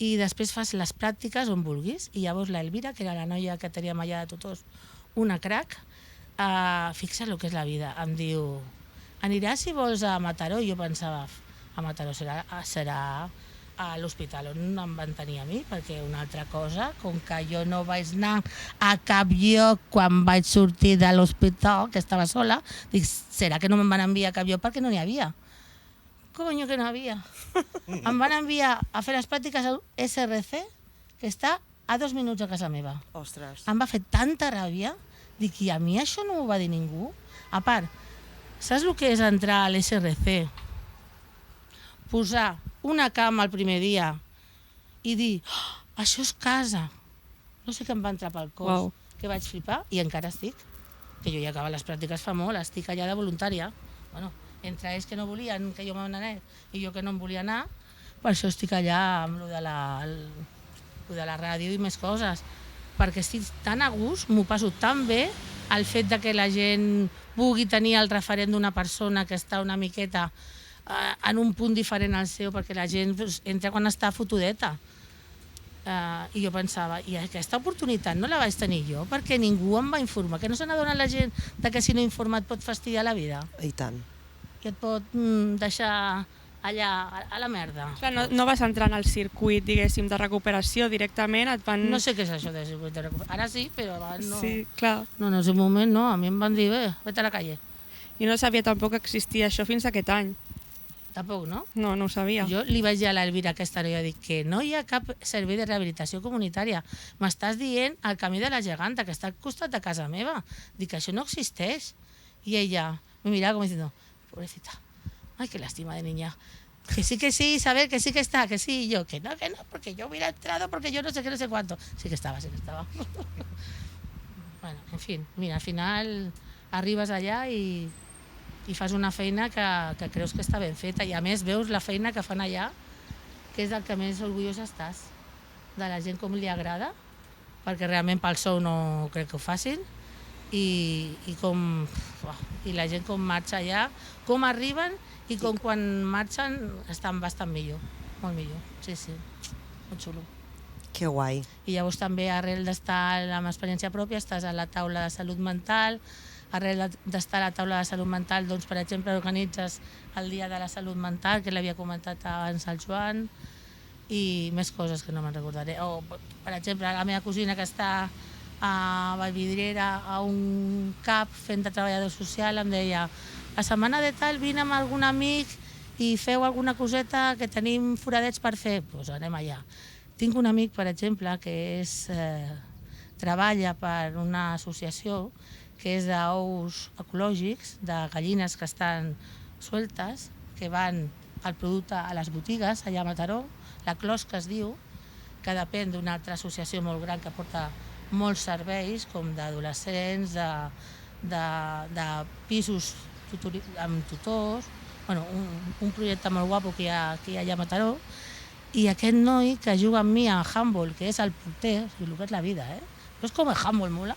I després fas les pràctiques on vulguis, i llavors l'Elvira, que era la noia que teníem allà de Totós, una crac, fixa el que és la vida, em diu, aniràs si vols a Mataró? I jo pensava, a Mataró serà a l'hospital on em van tenir a mi, perquè una altra cosa, com que jo no vaig anar a cap lloc quan vaig sortir de l'hospital, que estava sola, dic, serà que no me'n van enviar a cap lloc perquè no n'hi havia? Conyo que no hi havia. Em van enviar a fer les pràctiques a SRC, que està a 2 minuts a casa meva. Ostres. Em va fer tanta ràbia, dic, i a mi això no m'ho va dir ningú? A part, saps el que és entrar a l'SRC? Posar una cama el primer dia i dir, això és casa. No sé què em va entrar pel cos, que vaig flipar, i encara estic. Que jo ja acabo les pràctiques fa molt, estic allà de voluntària. Bueno, entre ells que no volien que jo m'anés i jo que no em volia anar, per això estic allà amb lo de la ràdio i més coses. Perquè estic tan a gust, m'ho passo tan bé, el fet de que la gent pugui tenir el referent d'una persona que està una miqueta en un punt diferent al seu, perquè la gent entra quan està fotudeta. I jo pensava, i aquesta oportunitat no la vaig tenir jo, perquè ningú em va informar, que no se n'adona la gent de que si no informa et pot fastidiar la vida. I tant. Que et pot deixar allà a la merda. Clar, no vas entrar en el circuit, diguéssim, de recuperació directament, et van... No sé què és això de circuit de recuperació. Ara sí, però abans no. Sí, clar. No, en un moment no, a mi em van dir, vete a la calle. I no sabia tampoc que existia això fins aquest any. Tampoc, no? No, no ho sabia. Jo li vaig dir a l'Elvira aquesta noia, dic que no hi ha cap servei de rehabilitació comunitària. M'estàs dient el camí de la geganta, que està al costat de casa meva. Dic que això no existeix. I ella me mirava com diciendo, pobrecita, ay, qué lástima de niña. Que sí, Isabel, que sí que está, que sí. Y yo, que no, porque yo hubiera entrado, porque yo no sé qué, no sé cuánto. Sí que estaba. Bueno, en fin, mira, al final arribes allà i fas una feina que creus que està ben feta i a més veus la feina que fan allà, que és del que més orgullós estàs, de la gent com li agrada, perquè realment pel sou no crec que ho facin, i la gent com marxa allà, com arriben i com quan marxen estan bastant millor, molt millor, sí, molt xulo. Que guai. I llavors també arrel d'estar amb experiència pròpia estàs a la taula de salut mental, arrel d'estar a la taula de salut mental, doncs, per exemple, organitzes el dia de la salut mental, que l'havia comentat abans el Joan, i més coses que no me'n recordaré. O, per exemple, la meva cosina que està a Vallvidrera, a un CAP fent de treballador social, em deia la setmana de tal vine amb algun amic i feu alguna coseta que tenim foradets per fer, doncs anem allà. Tinc un amic, per exemple, que treballa per una associació que és d'ous ecològics, de gallines que estan sueltes, que van el producte a les botigues allà a Mataró, la Closca es diu, que depèn d'una altra associació molt gran que porta molts serveis, com d'adolescents, de pisos amb tutors, bueno, un projecte molt guapo que hi ha allà a Mataró, i aquest noi que juga amb mi a handball, que és el porter, el que és la vida, és com el handball, mola.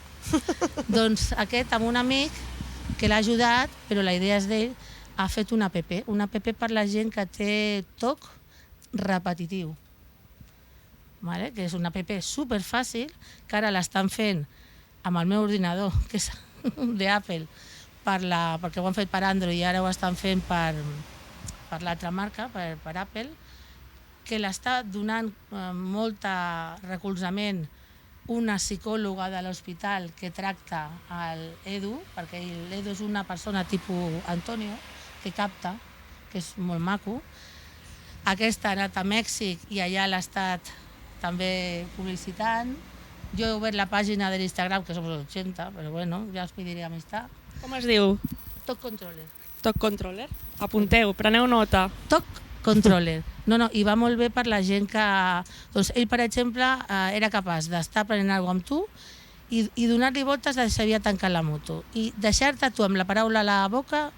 Doncs aquest, amb un amic que l'ha ajudat, però la idea és d'ell, ha fet una app per la gent que té TOC repetitiu, que és una app superfàcil, que ara l'estan fent amb el meu ordinador, que és d'Apple, perquè ho han fet per Android i ara ho estan fent per l'altra marca, per Apple, que l'està donant molt recolzament una psicòloga de l'hospital que tracta l'Edu, perquè l'Edu és una persona tipus Antonio, que capta, que és molt maco. Aquesta ha anat a Mèxic i allà l'ha estat també publicitant. Jo he obert la pàgina de l'Instagram, que som 80, però bueno, ja us pediré amistat. Com es diu? TOC Controller. TOC Controller? Apunteu, preneu nota. TOC Controller. No, i va molt bé per la gent que... Doncs ell, per exemple, era capaç d'estar prenent alguna cosa amb tu i donar-li voltes de s'havia tancat la moto. I deixar-te tu amb la paraula a la boca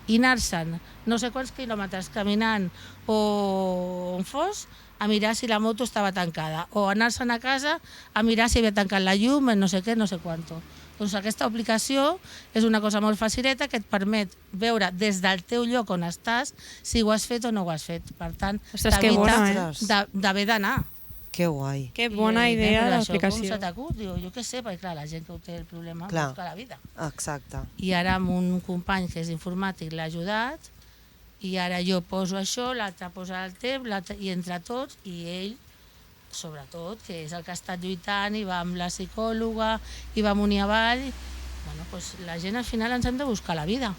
i anar-se'n no sé quants quilòmetres caminant o on fos a mirar si la moto estava tancada. O anar-se'n a casa a mirar si havia tancat la llum, no sé què, no sé quanto. Doncs aquesta aplicació és una cosa molt facileta que et permet veure des del teu lloc on estàs si ho has fet o no ho has fet. Per tant, t'evita d'haver d'anar. Que guai. Que bona idea Com d'aplicació. se t'acut? Jo què sé, perquè clar, la gent que ho té el problema busca la vida. Exacte. I ara amb un company que és informàtic l'ha ajudat i ara jo poso això, l'altre posa el temps i entre tots i ell sobretot, que és el que ha estat lluitant i va amb la psicòloga i va amunt i avall, doncs la gent al final ens hem de buscar la vida.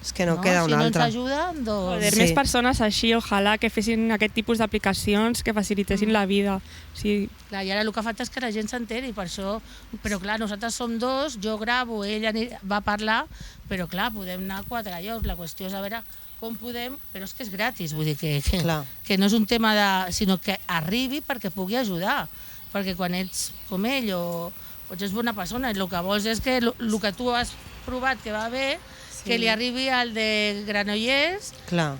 És que no queda una altra. Si no ens ajuden, doncs... Joder, més persones així, ojalà que fessin aquest tipus d'aplicacions que facilitessin la vida. Sí. Clar, i ara el que falta és que la gent s'enteri, per això... Però clar, nosaltres som dos, jo gravo, ell va parlar, però clar, podem anar a 4 llocs, la qüestió és a veure com podem, però és que és gratis, vull dir que no és un tema de... sinó que arribi perquè pugui ajudar, perquè quan ets com ell o ets bona persona, el que vols és que el que tu has provat que va bé, que li arribi al de Granollers,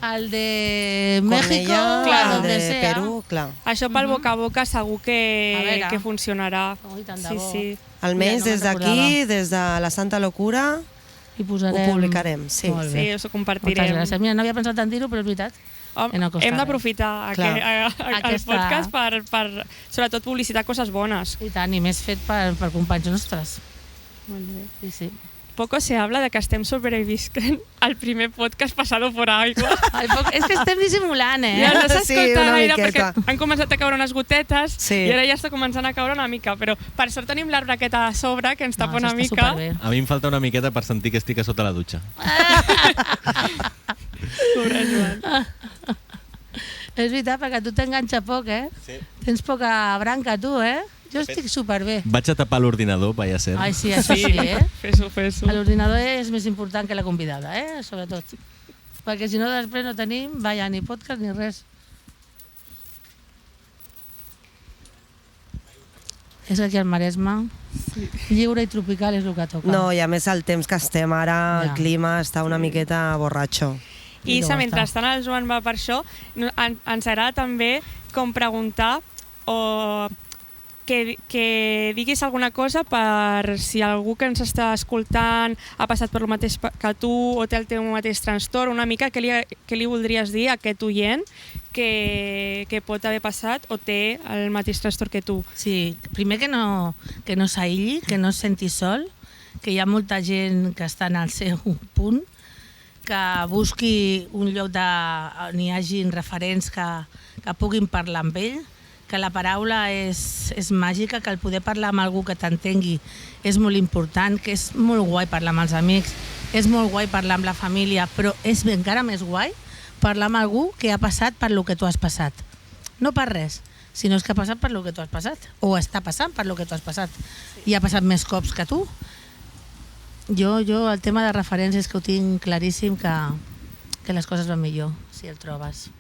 al de México, al de Perú, clar. Això pel boca a boca segur que funcionarà. Sí. Almenys des d'aquí, des de la Santa Locura, ho publicarem. Sí, us ho compartirem. Moltes gràcies. Mira, no havia pensat en dir-ho, però és veritat. Hem d'aprofitar el podcast per sobretot publicitar coses bones. I tant, i més fet per companys nostres. Molt bé. Sí. Poco se habla de que estem sobrevisquent al primer podcast pasado por aigua. És que estem dissimulant, Ja no s'escolta gaire perquè han començat a caure unes gotetes i ara ja està començant a caure una mica, però per sort tenim l'arbre aquest a sobre que ens tapa una mica. A mi em falta una miqueta per sentir que estic a sota la dutxa. Pobre Joan. És veritat, perquè tu t'enganxa poc, Sí. Tens poca branca, tu, Jo estic superbé. Vaig a tapar l'ordinador, vaya ser. Ai, sí, això sí, Fes-ho. L'ordinador és més important que la convidada, sobretot. Perquè si no, després no tenim, ni podcast ni res. És aquí al Maresme. Lliure i tropical és el que toca. No, i a més el temps que estem ara, el Ja. clima està una miqueta borratxo. I deu mentrestant el Joan va per això, ens agrada també com preguntar o que diguis alguna cosa per si algú que ens està escoltant ha passat per el mateix que tu o té el teu mateix trastorn, una mica què li voldries dir a aquest oient que pot haver passat o té el mateix trastorn que tu. Sí, primer que no s'aïlli, que no es senti sol, que hi ha molta gent que està en el seu punt, que busqui un lloc on hi hagin referents que puguin parlar amb ell, que la paraula és màgica, que el poder parlar amb algú que t'entengui és molt important, que és molt guai parlar amb els amics, és molt guai parlar amb la família, però és encara més guai parlar amb algú que ha passat per lo que tu has passat. No per res, sinó que ha passat per lo que tu has passat, o està passant per lo que tu has passat, i ha passat més cops que tu. Jo el tema de referències que ho tinc claríssim, que les coses van millor, si el trobes.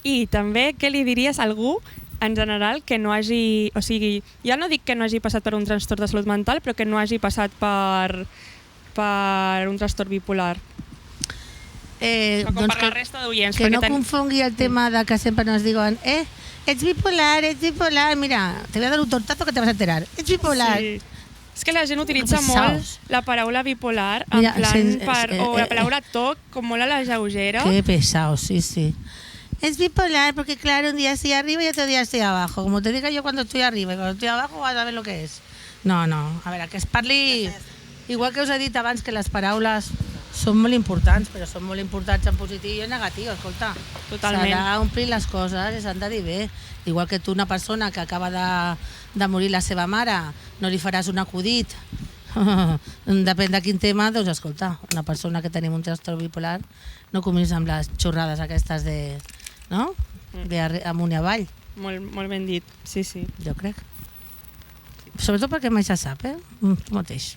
I també què li diries a algú en general que no hagi, o sigui, ja no dic que no hagi passat per un trastorn de salut mental, però que no hagi passat per un trastorn bipolar. Com per la resta d'oients. Que no confongui el tema de que sempre nos diuen ets bipolar, mira, te voy a dar un tortazo que te vas a enterar, ets bipolar. Sí. És que la gent utilitza Que molt pesaos. la paraula bipolar, en Mira, plan, o la paraula TOC, com molt a la lleugera. Qué pesado, sí. Es bipolar porque, claro, un día estoy arriba y otro día estoy abajo. Como te diga yo cuando estoy arriba y cuando estoy abajo vas a ver lo que és. No, a veure, que es parli... Igual que us he dit abans que les paraules són molt importants, però són molt importants en positiu i en negatiu, escolta. Totalment. S'ha d'omplir les coses i s'han de dir bé. Igual que tu, una persona que acaba de morir la seva mare, no li faràs un acudit. Depèn de quin tema, doncs escolta, una persona que tenim un trastorn bipolar no comença amb les xorrades aquestes de... no? Amunt i avall. Molt ben dit, sí. Jo crec. Sobretot perquè mai se sap, Tu mateix.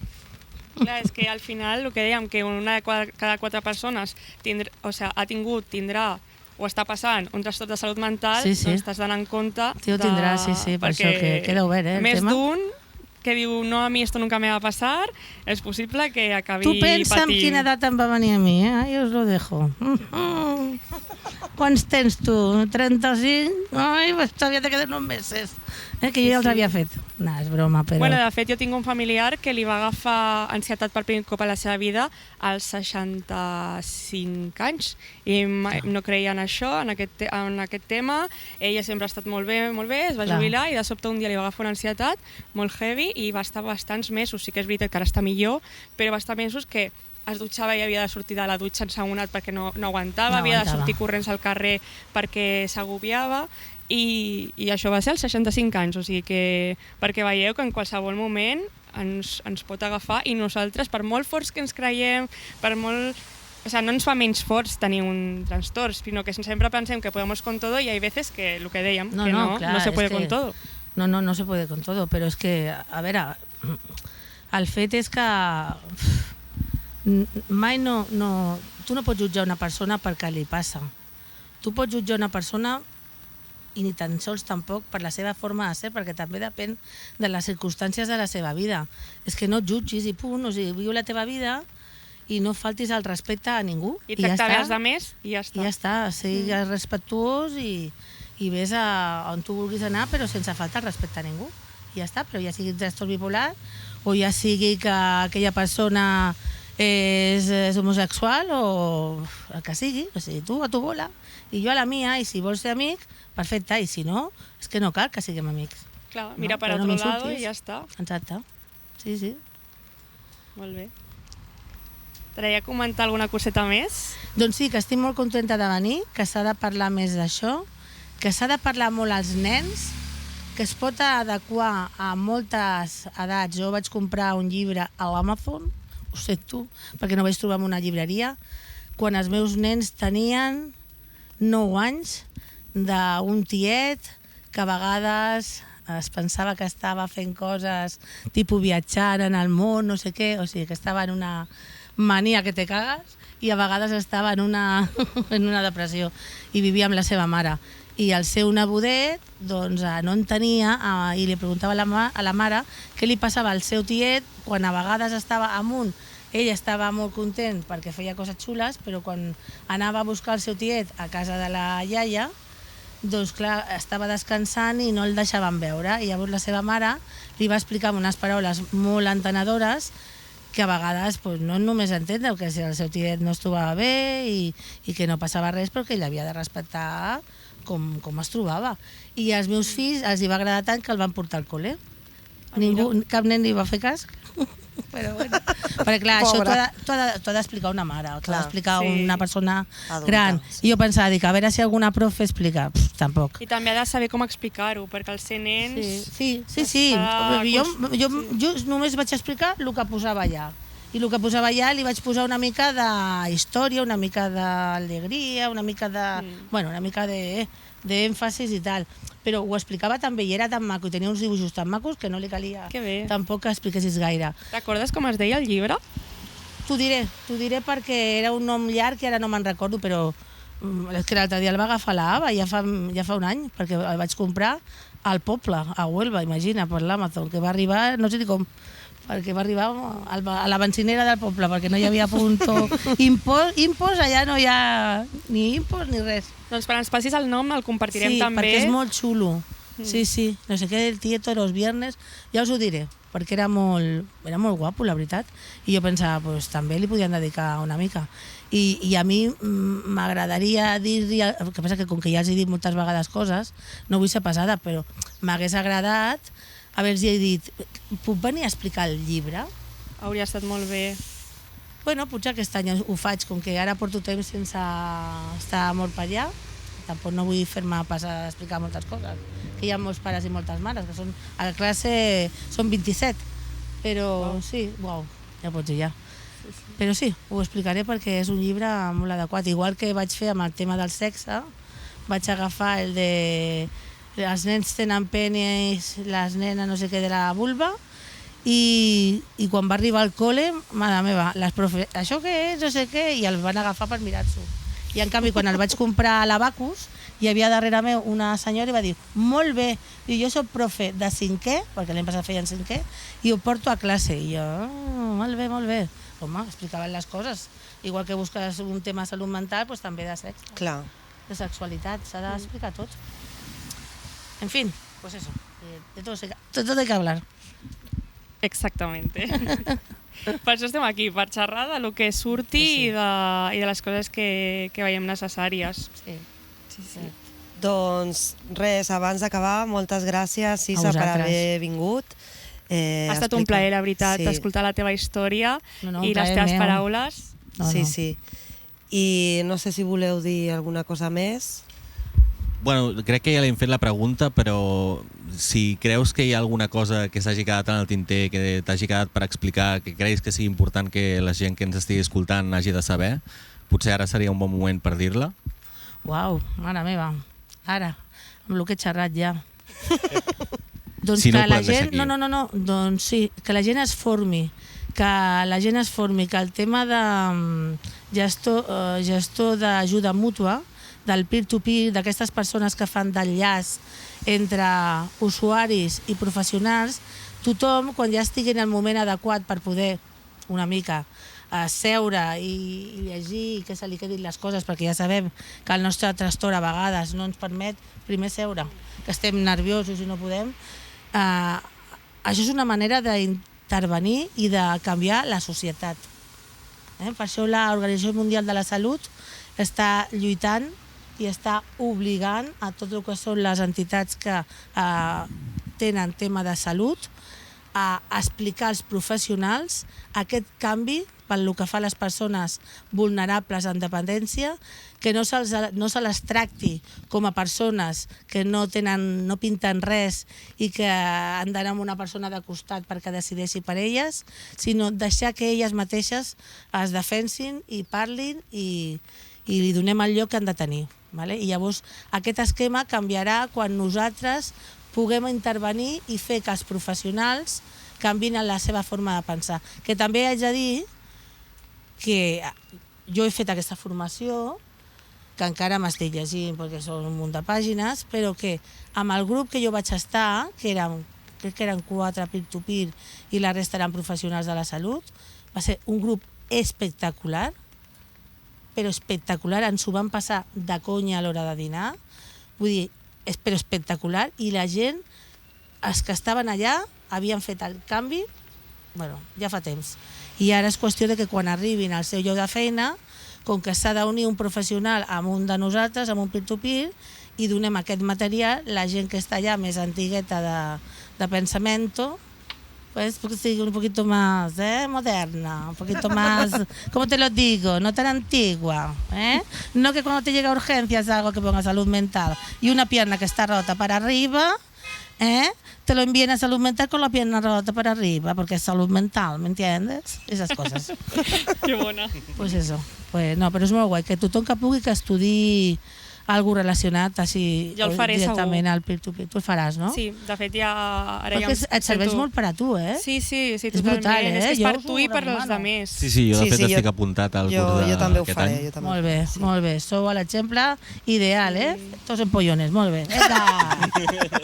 Clar, és que al final, el que dèiem, que una de cada 4 persones ha tingut, tindrà o està passant un trastorn de salut mental, Sí. doncs t'has d'anar en compte... Ho tindrà, sí, per això que queda obert, el més tema. d'un que diu, no, a mi esto nunca me va a pasar, és possible que acabi Tu pensa en patint. quina edat em va venir a mi, Jo us lo dejo. Quants tens tu? 35? Ai, pues todavía te queden unos meses. Que jo ja els havia fet. No, és broma, però... Bueno, de fet, jo tinc un familiar que li va agafar ansietat per primer cop a la seva vida als 65 anys i no creia en això, en aquest tema. Ella sempre ha estat molt bé, es va jubilar i de sobte un dia li va agafar una ansietat molt heavy i va estar bastants mesos. Sí que és veritat que ara està millor, però va estar mesos que es dutxava i havia de sortir de la dutxa ensagonat perquè no aguantava, havia de sortir corrents al carrer perquè s'agobiava i això va ser als 65 anys, o sigui que perquè veieu que en qualsevol moment ens pot agafar i nosaltres, per molt forts que ens creiem, per molt... O sea, no ens fa menys forts tenir un trastorn, sinó que sempre pensem que podemos con todo y hay veces que, lo que dèiem, que no se puede con todo. No se puede con todo, però és que, a veure, el fet és que mai tu no pots jutjar una persona per què li passa. Tu pots jutjar una persona i ni tan sols tampoc per la seva forma de ser, perquè també depèn de les circumstàncies de la seva vida. És que no et jutgis i punt, o sigui, viu la teva vida i no faltis el respecte a ningú. I tractar bé els altres i ja està. I ja està, sigues respectuós i vés on tu vulguis anar, però sense faltar respecte a ningú. I ja està, però ja sigui trastorn bipolar o ja sigui que aquella persona és homosexual o el que sigui, o sigui, tu a tu bola i jo a la mia, i si vols ser amic, perfecte, i si no, és que no cal que siguem amics. Clar, mira per otro lado i ja està. Exacte, sí. Molt bé. T'agradaria comentar alguna coseta més? Doncs sí, que estic molt contenta de venir, que s'ha de parlar més d'això, que s'ha de parlar molt als nens, que es pot adequar a moltes edats. Jo vaig comprar un llibre a l'Amazon, ho sé tu, perquè no vaig trobar en una llibreria, quan els meus nens tenien 9 anys, d'un tiet que a vegades es pensava que estava fent coses tipus viatjant en el món, no sé què, o sigui, que estava en una mania que te cagues i a vegades estava en una depressió i vivia amb la seva mare. I el seu nebodet doncs, no en tenia i li preguntava a la mare què li passava al seu tiet quan a vegades estava amunt. Ell estava molt content perquè feia coses xules, però quan anava a buscar el seu tiet a casa de la iaia, doncs clar, estava descansant i no el deixaven veure. I llavors la seva mare li va explicar amb unes paraules molt entenedores que a vegades no només entendre que si el seu tiet no es trobava bé i que no passava res, però que ell havia de respectar com es trobava. I als meus fills els hi va agradar tant que el van portar al col·le. Cap nen li va fer cas. Però bueno, perquè clar, això t'ho ha d'explicar una mare, o t'ho ha d'explicar una persona gran. I jo pensava, a veure si alguna profe explica. Tampoc. I també ha de saber com explicar-ho, perquè els ser nens... Sí. Jo només vaig explicar el que posava allà. I el que posava allà li vaig posar una mica de història, una mica d'alegria, una mica d'èmfasis i tal. Però ho explicava també i era tan maco i tenia uns dibuixos tan macos que no li calia tampoc que expliquessis gaire. Recordes com es deia el llibre? T'ho diré perquè era un nom llarg que ara no me'n recordo, però és que l'altre dia el va agafar l'Ava, ja fa un any, perquè el vaig comprar al poble, a Huelva, imagina, per l'Amazon, que va arribar, no sé ni com, perquè va arribar a la bencinera del poble, perquè no hi havia impost, allà no hi ha ni impost ni res. Doncs quan ens passis el nom el compartirem també. Sí, perquè és molt xulo. Sí, no sé què, el tieto los viernes, ja us ho diré, perquè era molt guapo, la veritat, i jo pensava, doncs també li podien dedicar una mica. I a mi m'agradaria dir-li, el que passa que com que ja els he dit moltes vegades coses, no vull ser pesada, però m'hagués agradat haver-los dit, puc venir a explicar el llibre? Hauria estat molt bé. Bueno, potser aquest any ho faig, com que ara porto temps sense estar molt per allà, tampoc no vull fer-me passar a explicar moltes coses, que hi ha molts pares i moltes mares, que a la classe són 27, però sí, ja pots dir ja. Però sí, ho explicaré perquè és un llibre molt adequat, igual que vaig fer amb el tema del sexe, vaig agafar el de els nens tenen penis, les nenes no sé què de la vulva, i quan va arribar al col·le, mare meva, les profes, això què és, no sé què, i el van agafar per mirar-s'ho. I en canvi, quan el vaig comprar a l'Abacus, hi havia darrere meu una senyora i va dir, molt bé, i jo soc profe de 5è, perquè l'any passat feien 5è, i ho porto a classe. I jo, molt bé. Home, explicaven les coses. Igual que busques un tema de salut mental, doncs també de sexe. Clar. De sexualitat, s'ha d'explicar tot. En fin, pues eso, de todo hay que hablar. Exactamente. Per això estem aquí, per xerrar de lo que surti i de les coses que veiem necessàries. Sí. Doncs res, abans d'acabar, moltes gràcies, Sisa, per haver vingut. Ha estat un plaer, la veritat, escoltar la teva història i les teves paraules. Sí. I no sé si voleu dir alguna cosa més. Bueno, crec que ja li hem fet la pregunta, però si creus que hi ha alguna cosa que s'hagi quedat en el tinter, que t'hagi quedat per explicar, que creus que sigui important que la gent que ens estigui escoltant hagi de saber, potser ara seria un bon moment per dir-la. Uau, mare meva, ara, amb el que he xerrat ja. Doncs si no que la gent, no, doncs sí, que la gent es formi, que el tema de gestor d'ajuda mútua, del peer-to-peer, d'aquestes persones que fan d'enllaç entre usuaris i professionals, tothom, quan ja estigui en el moment adequat per poder una mica seure i llegir i que se li quedin les coses, perquè ja sabem que el nostre trastorn a vegades no ens permet primer seure, que estem nerviosos i no podem. Això és una manera d'intervenir i de canviar la societat. Per això l'Organització Mundial de la Salut està lluitant i està obligant a tot el que són les entitats que tenen tema de salut a explicar als professionals aquest canvi pel que fa a les persones vulnerables en dependència, que no se les tracti com a persones que no pinten res i que han d'anar amb una persona de costat perquè decideixi per elles, sinó deixar que elles mateixes es defensin i parlin i li donem el lloc que han de tenir. Vale? I llavors aquest esquema canviarà quan nosaltres puguem intervenir i fer que els professionals canviïn la seva forma de pensar. Que també haig de dir que jo he fet aquesta formació, que encara m'estic llegint perquè són un munt de pàgines, però que amb el grup que jo vaig estar, crec que eren 4 peer-to-peer i la resta eren professionals de la salut, va ser un grup espectacular, però espectacular, ens ho van passar de conya a l'hora de dinar, vull dir, però espectacular, i la gent, els que estaven allà, havien fet el canvi, bueno, ja fa temps. I ara és qüestió de que quan arribin al seu lloc de feina, com que s'ha d'unir un professional amb un de nosaltres, amb un peer-to-peer, i donem aquest material, la gent que està allà més antigueta de pensamiento, pues sigui un poquito más moderna, un poquito más, ¿cómo te lo digo? No tan antigua, No que cuando te llega a urgencias algo que ponga salud mental y una pierna que está rota para arriba, te lo envíen a salud mental con la pierna rota para arriba, porque es salud mental, ¿me entiendes? Esas cosas. Que bona. Pues eso. Pues no, però és molt guai, que tothom que pugui que estudi algo relacionat així jo el faré directament segur. Al peer-to-peer. Tu el faràs, no? Sí, de fet ja... Ara perquè ja et serveix molt per a tu, Sí, és totalment. brutal, És que és per tu i per els altres. Sí, jo de fet estic apuntat al curs Jo també ho d'aquest faré. any. Molt bé, molt bé. Sou l'exemple ideal, Tots empollones, molt bé.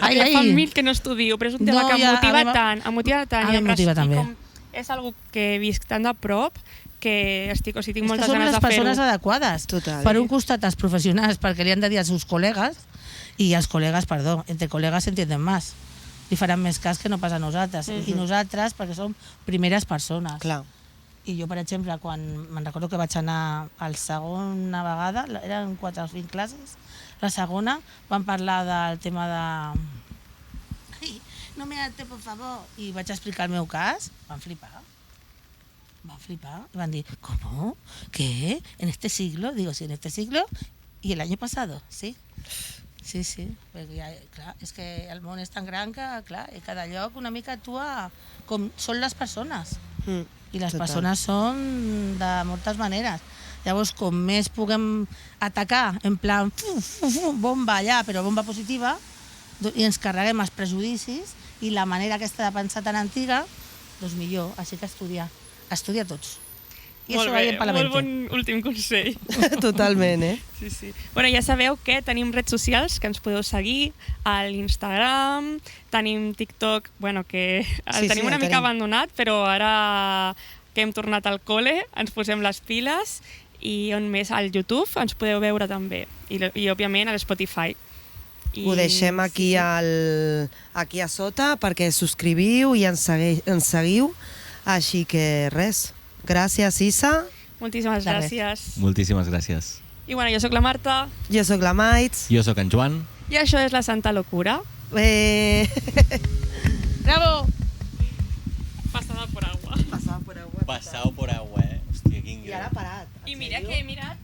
Ai, fa mil que no estudio, però és un tema que em motiva tant. Em motiva tant. A mi em motiva també. És algo que visc tan de prop que tinc moltes són ganes les de fer-ho. persones adequades. Total. Per un costat, els professionals, perquè li han de dir als seus col·legues, i els col·legues, perdó, entre col·legues s'entienden més. Li faran més cas que no pas a nosaltres. I nosaltres, perquè som primeres persones. Clar. I jo, per exemple, quan me'n recordo que vaig anar a la segona vegada, eren 4 o 5 classes, la segona van parlar del tema de... Ai, no me date, por favor. I vaig explicar el meu cas, van flipar. Y van a decir, ¿cómo? ¿Qué? ¿En este siglo? Digo, sí, en este siglo y el año pasado, sí. Sí, perquè ja, clar, és que el món és tan gran que, clar, i cada lloc una mica actua com són les persones. I les persones són de moltes maneres. Llavors, com més puguem atacar, en plan, bomba allà, però bomba positiva, i ens carreguem els prejudicis i la manera aquesta de pensar tan antiga, doncs millor, així que estudiar tots. I molt bé, molt bon últim consell. Totalment, Sí. Bueno, ja sabeu que tenim redes socials que ens podeu seguir, a l'Instagram, tenim TikTok, bueno, que el tenim una mica abandonat, però ara que hem tornat al col·le ens posem les piles, i on més, al YouTube ens podeu veure també, i òbviament a l'Spotify. Ho deixem aquí a sota perquè subscriviu i ens seguiu. Així que res, gràcies Isa. Moltíssimes gràcies. Moltíssimes gràcies. I bueno, jo sóc la Marta. Jo sóc la Maits. Jo sóc en Joan. I això és la Santa Locura. Bravo! Pasada por agua. Pasado por agua, Hòstia, quin I ara parat. I mira que he mirat